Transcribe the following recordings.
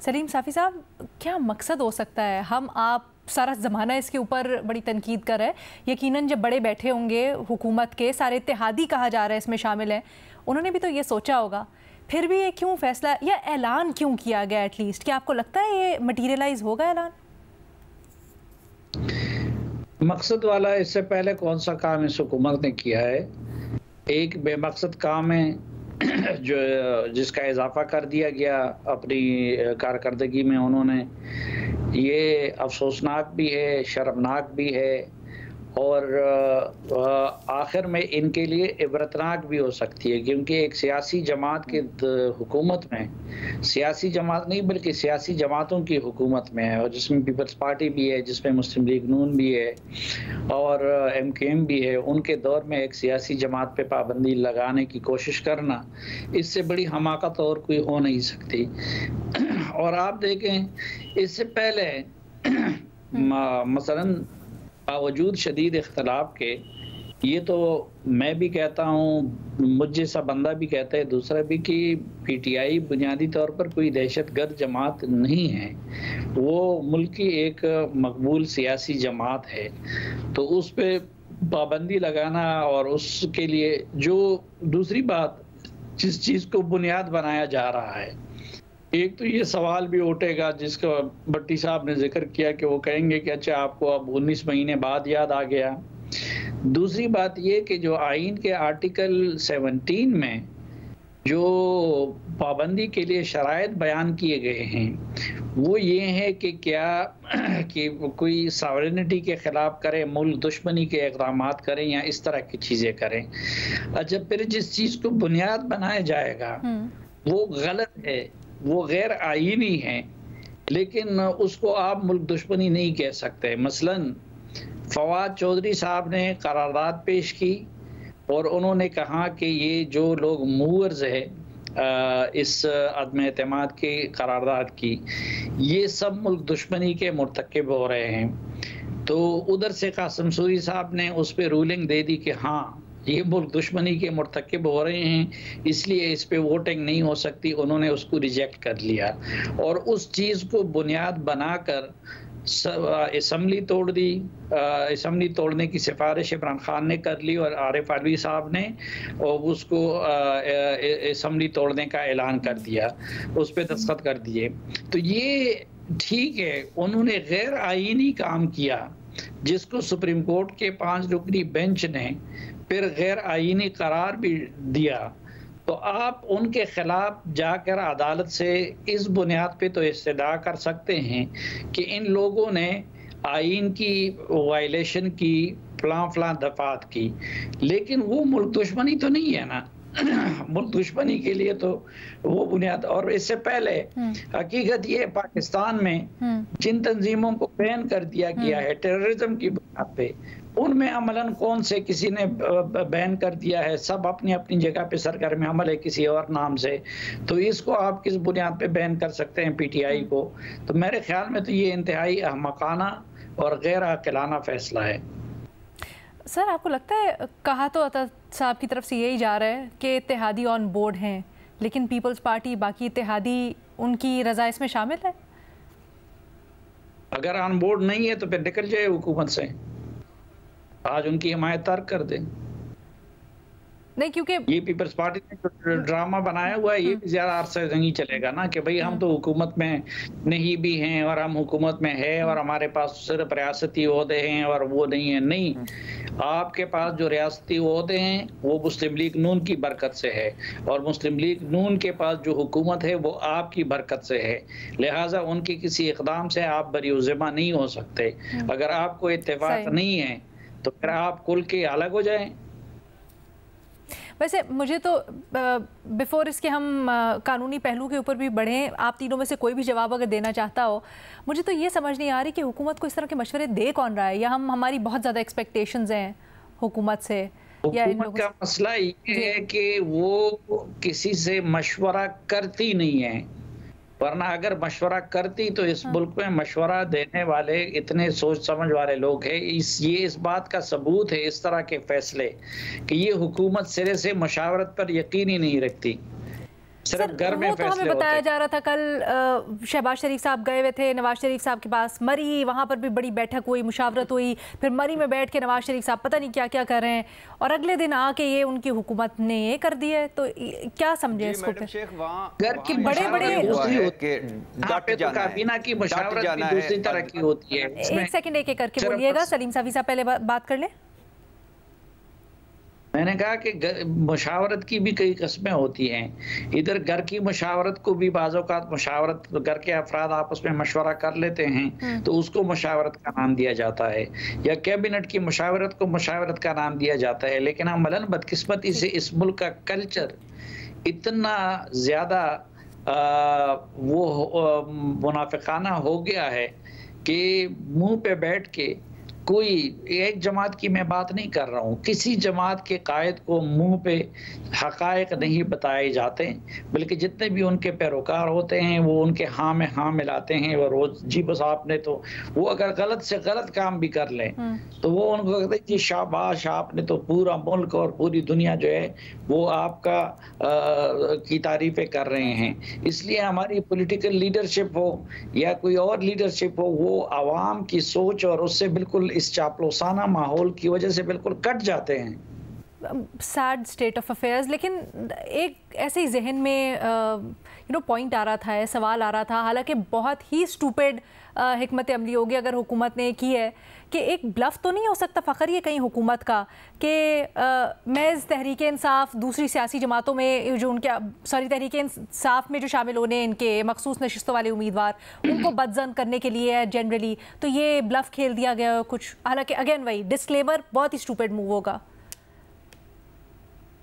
सलीम साफ़ी साहब, क्या मकसद हो सकता है? हम आप सारा ज़माना इसके ऊपर बड़ी तनकीद कर रहे हैं। यकीनन जब बड़े बैठे होंगे हुकूमत के, सारे इत्तेहादी कहा जा रहा है इसमें शामिल हैं, उन्होंने भी तो ये सोचा होगा। फिर भी ये क्यों फैसला या ऐलान क्यों किया गया? एटलीस्ट क्या आपको लगता है ये मटीरियलाइज होगा ऐलान? मकसद वाला इससे पहले कौन सा काम इस हुकूमत ने किया है? एक बेमकसद काम है जो जिसका इजाफा कर दिया गया अपनी कारकर्दगी में उन्होंने। ये अफसोसनाक भी है, शर्मनाक भी है और आखिर में इनके लिए इबरतनाक भी हो सकती है, क्योंकि एक सियासी जमात के हुकूमत में, सियासी जमात नहीं बल्कि सियासी जमातों की हुकूमत में है, और जिसमें पीपल्स पार्टी भी है, जिसमें मुस्लिम लीग नून भी है और MKM भी है, उनके दौर में एक सियासी जमात पे पाबंदी लगाने की कोशिश करना, इससे बड़ी हमाकत और कोई हो नहीं सकती। और आप देखें इससे पहले मसलन बावजूद शदीद इख्तलाफ के, ये तो मैं भी कहता हूँ, मुझ जैसा बंदा भी कहता है, दूसरा भी, कि PTI बुनियादी तौर पर कोई दहशतगर्द जमात नहीं है। वो मुल्क की एक मकबूल सियासी जमात है। तो उस पर पाबंदी लगाना और उसके लिए जो दूसरी बात जिस चीज़ को बुनियाद बनाया जा रहा है, एक तो ये सवाल भी उठेगा जिसका भट्टी साहब ने जिक्र किया कि वो कहेंगे कि अच्छा आपको अब 19 महीने बाद याद आ गया। दूसरी बात ये कि जो आइन के आर्टिकल 17 में जो पाबंदी के लिए शराइत बयान किए गए हैं वो ये है कि क्या कि कोई सॉवरेनिटी के खिलाफ करें, मुल्क दुश्मनी के इक़दाम करें या इस तरह की चीज़ें करें। अच्छा, फिर जिस चीज़ को बुनियाद बनाया जाएगा वो गलत है, वो गैर आईनी है, लेकिन उसको आप मुल्क दुश्मनी नहीं कह सकते। मसलन फवाद चौधरी साहब ने करारदाद पेश की और उन्होंने कहा कि ये जो लोग मूवर्स है इस अदम एतमाद के करारदाद की, ये सब मुल्क दुश्मनी के मुर्तकिब हो रहे हैं। तो उधर से कासिम सूरी साहब ने उस पर रूलिंग दे दी कि हाँ ये मुल्क दुश्मनी के मुर्तकिब हो रहे हैं, इसलिए इस पे वोटिंग नहीं हो सकती। उन्होंने उसको रिजेक्ट कर लिया और उस चीज़ को बुनियाद बनाकर असम्बली तोड़ दी। असम्बली तोड़ने की सिफारिश इमरान खान ने कर ली और आरिफ अलवी साहब ने और उसको असम्बली तोड़ने का ऐलान कर दिया, उस पर दस्तखत कर दिए। तो ये ठीक है, उन्होंने गैर आईनी काम किया जिसको सुप्रीम कोर्ट के 5 रुकनी बेंच ने फिर गैर आईनी करार भी दिया। तो आप उनके खिलाफ जाकर अदालत से इस बुनियाद पे तो इस्तदा कर सकते हैं कि इन लोगों ने आइन की वायलेशन की, फलां दफात की, लेकिन वो मुल्क दुश्मनी तो नहीं है ना। मुल्क दुश्मनी के लिए तो वो बुनियाद। और इससे पहले हकीकत ये पाकिस्तान में जिन तंजीमों को बैन कर दिया गया है टेररिज्म की बुनियाद पे, उनमें अमलन कौन से किसी ने बैन कर दिया है? सब अपनी अपनी जगह पे सरगर्म अमल है किसी और नाम से। तो इसको आप किस बुनियाद पे बैन कर सकते हैं PTI को? तो मेरे ख्याल में तो ये इंतहाई अहमकाना और गैर अक़लाना फैसला है। सर, आपको लगता है, कहा तो अता साहब की तरफ से यही जा रहा है कि इत्तेहादी ऑन बोर्ड हैं, लेकिन पीपल्स पार्टी, बाकी इत्तेहादी, उनकी रज़ा इसमें शामिल है? अगर ऑन बोर्ड नहीं है तो फिर निकल जाए हुकूमत से, आज उनकी हिमायत तर्क कर दें। नहीं, क्योंकि ये पीपल्स पार्टी ने जो ड्रामा बनाया हुआ है ये भी ज्यादा अरसा नहीं चलेगा ना, कि भाई हम तो हुकूमत में नहीं भी हैं और हम हुकूमत में है और हमारे पास सिर्फ रियासती ओहदे हैं और वो नहीं है। नहीं, आपके पास जो रियासती ओहदे हैं वो मुस्लिम लीग नून की बरकत से है और मुस्लिम लीग नून के पास जो हुकूमत है वो आपकी बरकत से है। लिहाजा उनके किसी इक़दाम से आप बरी-उज़्ज़िम्मा नहीं हो सकते। अगर आपको इत्तेफाक नहीं है तो फिर आप खुल के अलग हो जाएं। वैसे मुझे तो बिफोर इसके हम कानूनी पहलू के ऊपर भी बढ़ें, आप तीनों में से कोई भी जवाब अगर देना चाहता हो, मुझे तो ये समझ नहीं आ रही कि हुकूमत को इस तरह के मशवरे दे कौन रहा है, या हमारी बहुत ज़्यादा एक्सपेक्टेशंस हैं हुकूमत से, या इन लोगों का मसला ये है कि वो किसी से मशवरा करती नहीं है, वरना अगर मशवरा करती तो इस मुल्क में मशवरा देने वाले इतने सोच समझ वाले लोग हैं। ये इस बात का सबूत है इस तरह के फैसले कि ये हुकूमत सिरे से मशावरत पर यकीन ही नहीं रखती। सिर्फ घर में वो तो हमें बताया जा रहा था कल शहबाज शरीफ साहब गए हुए थे नवाज शरीफ साहब के पास मरी, वहाँ पर भी बड़ी बैठक हुई, मुशावरत हुई, फिर मरी में बैठ के नवाज शरीफ साहब पता नहीं क्या क्या कर रहे हैं और अगले दिन आके ये उनकी हुकूमत ने ये कर दिया है। तो क्या समझे इसको? घर की बड़े बड़े काबीना की मुशावरत भी दूसरी तरह की होती है। एक सेकंड एक करके बोलिएगा, सलीम साफी साहब पहले बात कर ले। मैंने कहा कि मुशावरत की भी कई किस्में होती हैं। इधर घर की मुशावरत को भी बाज़-औक़ात मुशावरत घर के अफराद आपस में मशवरा कर लेते हैं तो उसको मुशावरत का नाम दिया जाता है, या कैबिनेट की मुशावरत को मुशावरत का नाम दिया जाता है। लेकिन अमलन बदकिस्मती से इस मुल्क का कल्चर इतना ज़्यादा वो मुनाफिकाना हो गया है कि मुंह पे बैठ के कोई एक जमात की मैं बात नहीं कर रहा हूँ, किसी जमात के कायद को मुंह पे हकायक नहीं बताए जाते, बल्कि जितने भी उनके पैरोकार होते हैं वो उनके हाँ में हाँ मिलाते हैं। और रोज जी बस आपने तो वो अगर गलत से गलत काम भी कर लें तो वो उनको कहते हैं जी शाबाश, आपने तो पूरा मुल्क और पूरी दुनिया जो है वो आपका की तारीफें कर रहे हैं। इसलिए हमारी पॉलिटिकल लीडरशिप हो या कोई और लीडरशिप हो, वो आवाम की सोच और उससे बिल्कुल इस चापलूसाना माहौल की वजह से बिल्कुल कट जाते हैं। Sad state of affairs. लेकिन एक ऐसे ही जहन में पॉइंट आ रहा था, सवाल आ रहा था, हालांकि बहुत ही स्टूपिड हिकमत अमली होगी अगर हुकूमत ने की है, कि एक ब्लफ तो नहीं हो सकता फ़खर ये कहीं हुकूमत का कि महज तहरीक इंसाफ दूसरी सियासी जमातों में जो उनके तहरीक इंसाफ में जो शामिल होने इनके मखसूस नशिस्तों वाले उम्मीदवार उनको बदजन करने के लिए जनरली तो ये ब्लफ खेल दिया गया कुछ। हालांकि अगेन वही डिस्क्लेमर, बहुत ही स्टूपिड मूव होगा।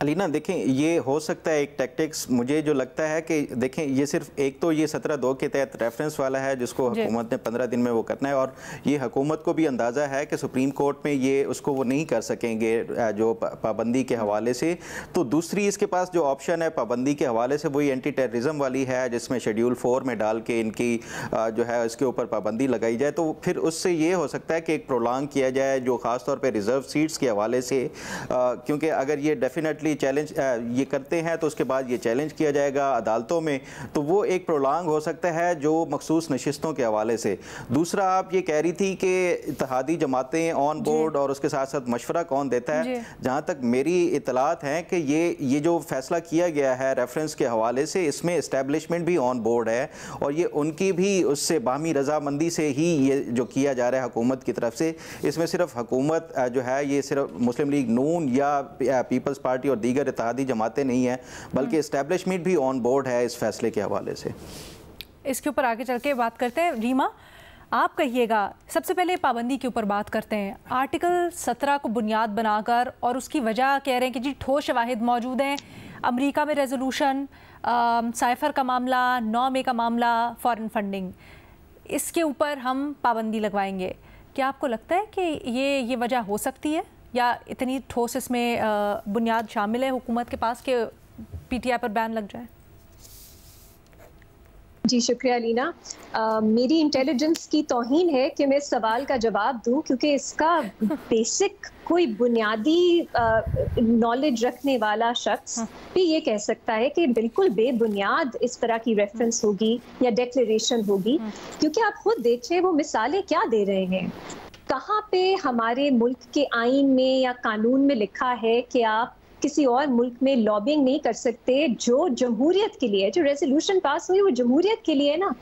अलीना देखें, ये हो सकता है एक टैक्टिक्स, मुझे जो लगता है कि देखें ये सिर्फ एक तो ये 17(2) के तहत रेफरेंस वाला है जिसको हुकूमत ने 15 दिन में वो करना है, और ये हुकूमत को भी अंदाज़ा है कि सुप्रीम कोर्ट में ये उसको वो नहीं कर सकेंगे जो पाबंदी के हवाले से। तो दूसरी इसके पास जो ऑप्शन है पाबंदी के हवाले से वही एंटी टेररिज्म वाली है, जिसमें शेड्यूल 4 में डाल के इनकी जो है इसके ऊपर पाबंदी लगाई जाए। तो फिर उससे ये हो सकता है कि एक प्रोलॉन्ग किया जाए जो ख़ास तौर पर रिजर्व सीट्स के हवाले से, क्योंकि अगर ये डेफिनेटली चैलेंज ये करते हैं तो उसके बाद ये चैलेंज किया जाएगा अदालतों में, तो वो एक प्रोलॉन्ग हो सकता है जो मखसूस नशिस्तों के हवाले से। दूसरा, आप ये कह रही थी कि इत्तेहादी जमातें ऑन बोर्ड और उसके साथ साथ मशवरा कौन देता है। जहाँ तक मेरी इतलात हैं कि ये जो फैसला किया गया है रेफरेंस के हवाले से, इसमें इस्टेब्लिशमेंट भी ऑन बोर्ड है और ये उनकी भी उससे बाहमी रजामंदी से ही ये जो किया जा रहा है हुकूमत की तरफ से। इसमें सिर्फ हुकूमत जो है ये सिर्फ मुस्लिम लीग नून या पीपल्स पार्टी और दीगर इत्तेहादी जमातें नहीं है, बल्कि इस्टेब्लिशमेंट भी ऑन बोर्ड है इस फैसले के हवाले से। इसके ऊपर आगे चल के बात करते हैं। रीमा, आप कहिएगा, सबसे पहले पाबंदी के ऊपर बात करते हैं। आर्टिकल 17 को बुनियाद बनाकर और उसकी वजह कह रहे हैं कि जी ठोस शवाहिद मौजूद हैं, अमेरिका में रेजोल्यूशन, साइफर का मामला, 9 मई का मामला, फॉरेन फंडिंग, इसके ऊपर हम पाबंदी लगवाएंगे। क्या आपको लगता है कि ये वजह हो सकती है या इतनी ठोस इसमें बुनियाद शामिल है हुकूमत के पास कि पीटीआई पर बैन लग जाए? जी शुक्रिया लीना। मेरी इंटेलिजेंस की तौहीन है कि मैं इस सवाल का जवाब दूं, क्योंकि इसका बेसिक कोई बुनियादी नॉलेज रखने वाला शख्स भी ये कह सकता है कि बिल्कुल बेबुनियाद इस तरह की रेफरेंस होगी या डिक्लेरेशन होगी, क्योंकि आप खुद देखिए वो मिसालें क्या दे रहे हैं। कहाँ पे हमारे मुल्क के आईन में या कानून में लिखा है कि आप किसी और मुल्क में लॉबिंग नहीं कर सकते जो जमहूरियत के लिए, जो रेजोल्यूशन पास हुई वो जमहूरियत के लिए ना।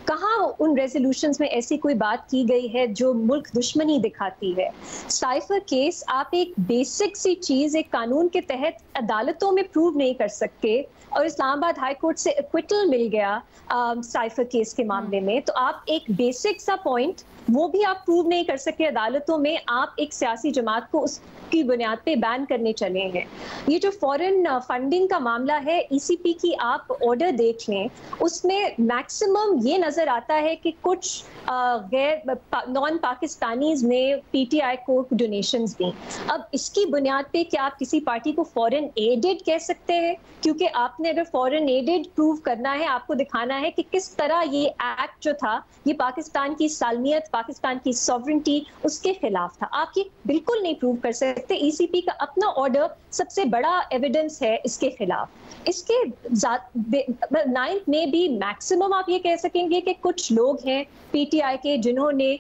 कहाँ उन रेजोल्यूशंस में ऐसी कोई बात की गई है जो मुल्क दुश्मनी दिखाती है? साइफर केस आप एक बेसिक सी चीज़ एक कानून के तहत अदालतों में प्रूव नहीं कर सकते, और इस्लामाबाद हाई कोर्ट से एक्विटल मिल गया साइफर केस के मामले में, तो आप एक बेसिक सा पॉइंट वो भी आप प्रूव नहीं कर सके अदालतों में, आप एक सियासी जमात को उसकी बुनियाद पे बैन करने चले हैं। ये जो फॉरेन फंडिंग का मामला है, ईसीपी की आप ऑर्डर देख लें, उसमें मैक्सिमम ये नजर आता है कि कुछ गैर नॉन पाकिस्तानीज ने पीटीआई को डोनेशंस दी। अब इसकी बुनियाद पे क्या आप किसी पार्टी को फॉरेन एडेड कह सकते हैं? क्योंकि आपने अगर फॉरेन एडेड प्रूव करना है, आपको दिखाना है कि किस तरह ये एक्ट जो था ये पाकिस्तान की सालमियत, पाकिस्तान की सॉवरेंटी उसके खिलाफ था। आप ये बिल्कुल नहीं प्रूव कर सकते। ईसीपी का अपना ऑर्डर सबसे बड़ा एविडेंस है इसके खिलाफ। इसके 9th में भी मैक्सिमम आप ये कह सकेंगे कि कुछ लोग हैं पीटीआई के जिन्होंने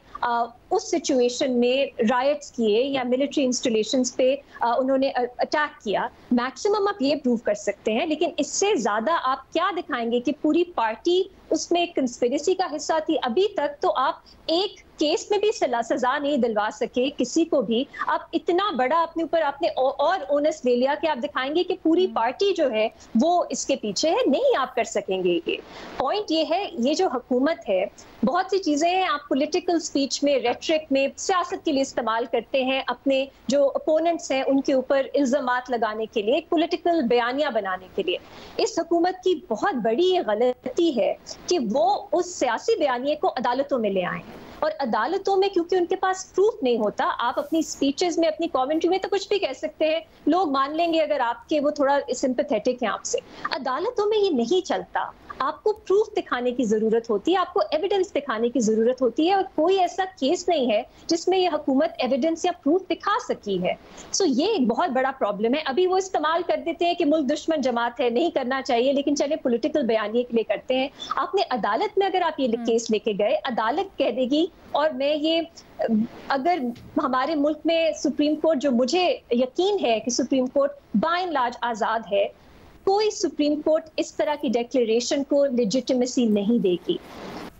उस सिचुएशन में राइट्स किए या मिलिट्री इंस्टॉलेशंस पे उन्होंने अटैक किया। मैक्सिमम आप ये प्रूव कर सकते हैं, लेकिन इससे ज्यादा आप क्या दिखाएंगे कि पूरी पार्टी उसमें कंस्पिरेसी का हिस्सा थी? अभी तक तो आप एक केस में भी सजा नहीं दिलवा सके किसी को भी। आप इतना बड़ा अपने ऊपर आपने और ओनस ले लिया कि आप दिखाएंगे कि पूरी पार्टी जो है वो इसके पीछे है। नहीं आप कर सकेंगे। ये पॉइंट ये है, ये जो हुकूमत है बहुत सी चीजें हैं आप पॉलिटिकल स्पीच में, रेट्रिक में, सियासत के लिए इस्तेमाल करते हैं, अपने जो अपोनेंट्स हैं उनके ऊपर इल्जामात लगाने के लिए, पॉलिटिकल बयानिया बनाने के लिए। इस हुकूमत की बहुत बड़ी ये गलती है कि वो उस सियासी बयानिए को अदालतों में ले आए हैं, और अदालतों में क्योंकि उनके पास प्रूफ नहीं होता, आप अपनी स्पीचेस में, अपनी कमेंट्री में तो कुछ भी कह सकते हैं, लोग मान लेंगे अगर आपके वो थोड़ा सिंपैथेटिक हैं आपसे। अदालतों में ये नहीं चलता। आपको प्रूफ दिखाने की जरूरत होती है, आपको एविडेंस दिखाने की जरूरत होती है, और कोई ऐसा केस नहीं है जिसमें ये हुकूमत एविडेंस या प्रूफ दिखा सकी है। सो ये एक बहुत बड़ा प्रॉब्लम है। अभी वो इस्तेमाल कर देते हैं कि मुल्क दुश्मन जमात है, नहीं करना चाहिए, लेकिन चले पॉलिटिकल बयानिए के लिए करते हैं। आपने अदालत में अगर आप ये केस लेके गए, अदालत कह देगी, और मैं ये अगर हमारे मुल्क में सुप्रीम कोर्ट, जो मुझे यकीन है कि Supreme Court by and large आजाद है, कोई सुप्रीम कोर्ट इस तरह की डिक्लेरेशन को लेजिटिमेसी नहीं देगी।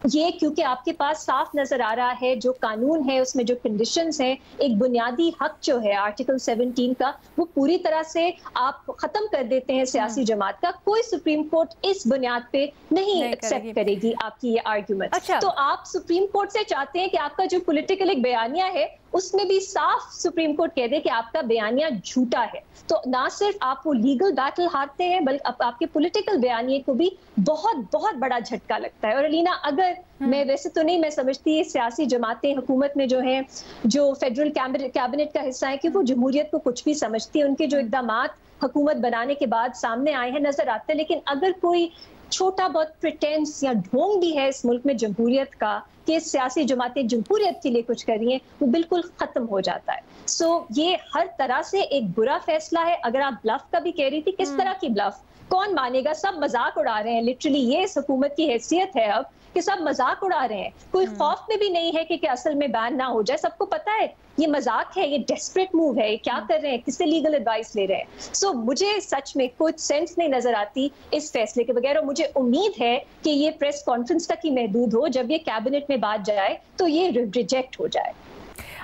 ये क्योंकि आपके पास साफ नजर आ रहा है जो कानून है उसमें जो कंडीशंस हैं, एक बुनियादी हक जो है आर्टिकल 17 का, वो पूरी तरह से आप खत्म कर देते हैं सियासी जमात का। कोई सुप्रीम कोर्ट इस बुनियाद पे नहीं एक्सेप्ट करेगी आपकी ये आर्ग्यूमेंट। अच्छा। तो आप सुप्रीम कोर्ट से चाहते हैं कि आपका जो पॉलिटिकल एक बयानिया है उसमें भी साफ सुप्रीम कोर्ट कह दे कि आपका बयानिया झूठा है। तो ना सिर्फ आप वो लीगल बैटल हारते हैं, बल्कि आपके पॉलिटिकल बयानिए को भी बहुत बहुत बड़ा झटका लगता है। और अलीना, अगर मैं वैसे तो नहीं, मैं समझती है सियासी जमातें हुकूमत में जो हैं, जो फेडरल कैबिनेट का हिस्सा है, कि वो जमहूरियत को कुछ भी समझती है। उनके जो इक़दामात हुकूमत बनाने के बाद सामने आए हैं नजर आते हैं, लेकिन अगर कोई छोटा बहुत प्रिटेंस या ढोंग भी है इस मुल्क में जमहूरियत का कि सियासी जमातें जमहूरियत के लिए कुछ कर रही हैं, वो बिल्कुल खत्म हो जाता है। सो ये हर तरह से एक बुरा फैसला है। अगर आप ब्लफ का भी कह रही थी, किस तरह की ब्लफ? कौन मानेगा? सब मजाक उड़ा रहे हैं। लिटरली ये इस हुकूमत की हैसियत है अब कि सब मजाक उड़ा रहे हैं। कोई खौफ में भी नहीं है कि असल में बैन ना हो जाए। सबको पता है ये मजाक है, ये डेस्परेट मूव है, ये क्या कर रहे हैं, किससे लीगल एडवाइस ले रहे हैं। सो मुझे सच में कुछ सेंस नहीं नजर आती इस फैसले के बगैर, और मुझे उम्मीद है कि ये प्रेस कॉन्फ्रेंस तक ही महदूद हो। जब ये कैबिनेट में बात जाए तो ये रिजेक्ट हो जाए।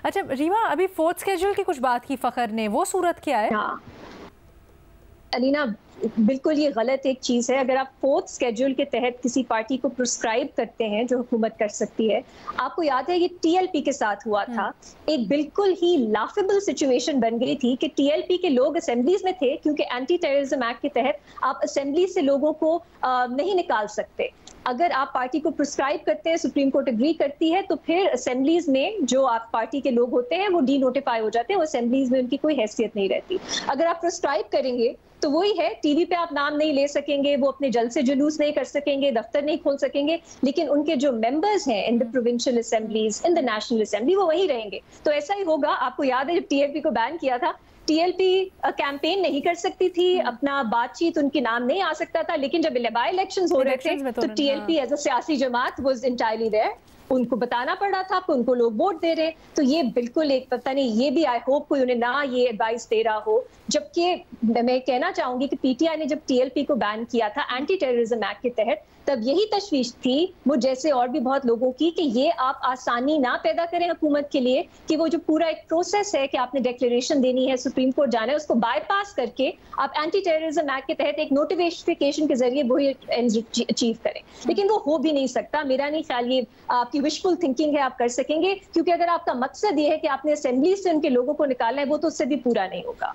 अच्छा रीमा, अभी 4th स्केड्यूल की कुछ बात की फ़खर ने, वो सूरत क्या है? हाँ अलीना, बिल्कुल ये गलत एक चीज़ है। अगर आप 4th स्केड्यूल के तहत किसी पार्टी को प्रिस्क्राइब करते हैं जो हुकूमत कर सकती है, आपको याद है ये टीएलपी के साथ हुआ था। एक बिल्कुल ही लाफेबल सिचुएशन बन गई थी कि टीएलपी के लोग असेंबलीज में थे, क्योंकि एंटी टेररिज्म एक्ट के तहत आप असेंबली से लोगों को नहीं निकाल सकते। अगर आप पार्टी को प्रिस्क्राइब करते हैं, सुप्रीम कोर्ट एग्री करती है, तो फिर असेंबलीज में जो आप पार्टी के लोग होते हैं वो डी नोटिफाई हो जाते हैं, वो असेंबलीज में उनकी कोई हैसियत नहीं रहती। अगर आप प्रिस्क्राइब करेंगे तो वही है, टीवी पे आप नाम नहीं ले सकेंगे, वो अपने जलसे जुलूस नहीं कर सकेंगे, दफ्तर नहीं खोल सकेंगे, लेकिन उनके जो मेंबर्स हैं in the provincial assemblies, in the national assembly, वो वही रहेंगे। तो ऐसा ही होगा। आपको याद है जब टीएलपी को बैन किया था, टीएलपी कैंपेन नहीं कर सकती थी, अपना बातचीत उनके नाम नहीं आ सकता था, लेकिन जब बाय इलेक्शंस हो रहे थे तो टीएलपी एज अ सियासी जमात वाज एंटायरली देयर। उनको बताना पड़ रहा था आपको, उनको लोग वोट दे रहे। तो ये बिल्कुल एक, पता नहीं, ये भी आई होप कोई उन्हें ना ये एडवाइस दे रहा हो। जबकि मैं कहना चाहूंगी कि पीटीआई ने जब टीएलपी को बैन किया था एंटी टेररिज्म एक्ट के तहत, तब यही तशवीश थी वो जैसे और भी बहुत लोगों की कि ये आप आसानी ना पैदा करें हुकूमत के लिए, कि वो जो पूरा एक प्रोसेस है कि आपने डिक्लेरेशन देनी है, सुप्रीम कोर्ट जाना है, उसको बाईपास करके आप एंटी टेररिज्म एक्ट के तहत एक नोटिफिकेशन के जरिए वही अचीव करें। लेकिन वो हो भी नहीं सकता। मेरा नहीं ख्याल ये आपकी विशफुल थिंकिंग है, आप कर सकेंगे, क्योंकि अगर आपका मकसद ये है कि आपने असेंबली से उनके लोगों को निकालना है, वो तो उससे भी पूरा नहीं होगा।